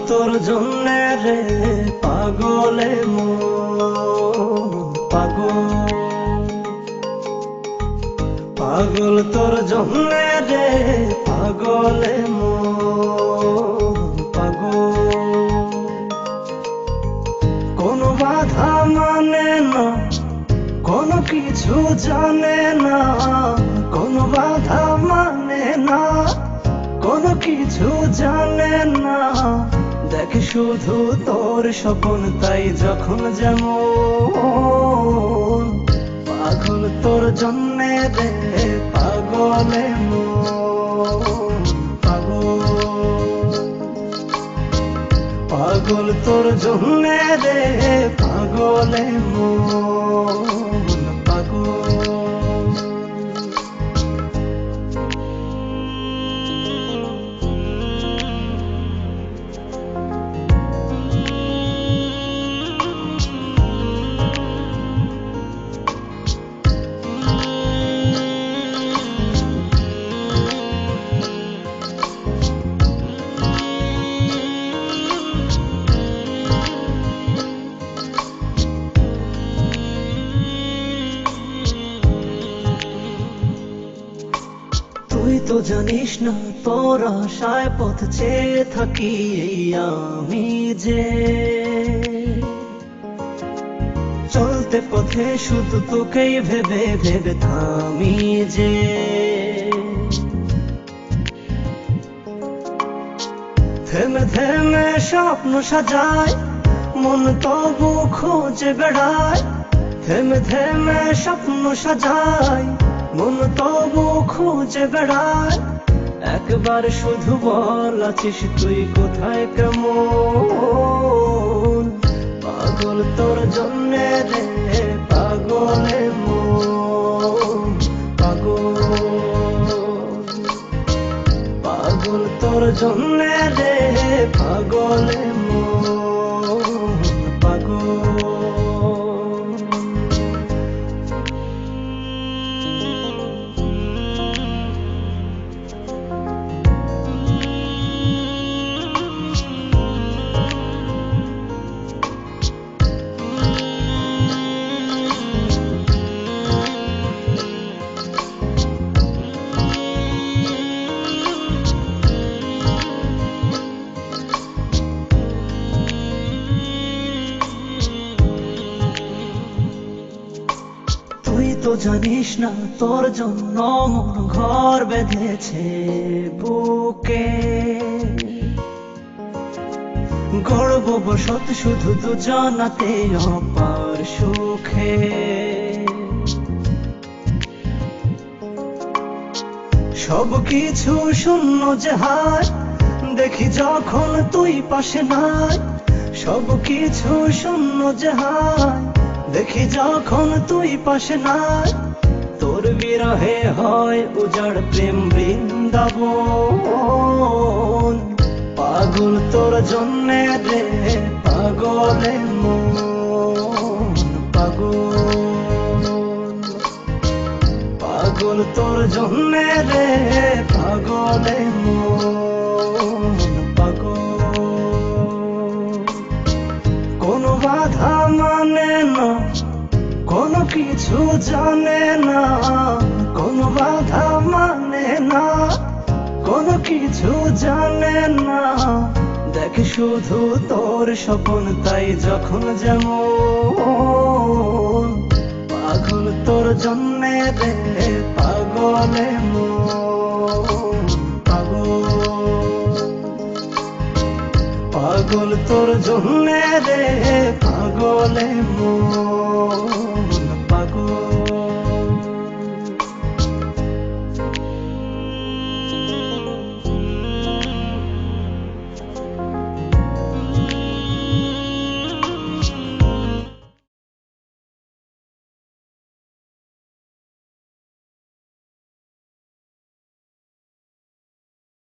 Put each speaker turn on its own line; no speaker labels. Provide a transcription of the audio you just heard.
তোর জন্যে রে পাগলে মন পাগল পাগল তোর জন্যে রে পাগলে মন পাগল কোনো বাধা মানে না কোনো কিছু জানে না কোনো বাধা মানে না কোনো কিছু জানে না দেখ শুধু তোর স্বপ্ন তাই যখন যেমন পাগল তোর জন্যে রে পাগলে মন পাগল পাগল তোর জন্যে রে পাগলে মন পাগল তুই তো জানিস না তোর আশায় পথ চেয়ে থাকি এই আমি যে চলতে পথে শুধু তোকেই ভেবে ভেবে থামি যে থেমে থেমে স্বপ্ন সাজায় মন তবু খোঁজে বেড়ায় থেমে থেমে স্বপ্ন সাজায় মন তবু খুঁজে বেড়ায় একবার শুধু বল আছিস তুই কোথায় কেমন পাগল তোর জন্যে রে পাগলে মন পাগল পাগল তোর জন্যে রে পাগলে মন পাগল তুই তো জানিস না তোর জন্য মন ঘর বেঁধেছে বুকে গর্ববশত শুধু দুজনাতে অপার সুখে সব কিছু শূন্য যে হায় দেখি যখন তুই পাশে নাই সব কিছু শূন্য যে হায় দেখি যখন তুই পাশে নাই তোর বিরহে হয় উজাড় প্রেম বৃন্দাবন পাগল তোর জন্যে রে পাগলে মন পাগল পাগল তোর জন্যে রে পাগলে মন পাগল কোনো বাধা মানে না কোনো কিছু জানে না কোনো বাধা মানে না কোনো কিছু জানে না দেখ শুধু তোর স্বপ্ন তাই যখন যেমন পাগল তোর জন্যে রে পাগলে মন পাগল পাগল তোর জন্যে রে পাগলে মন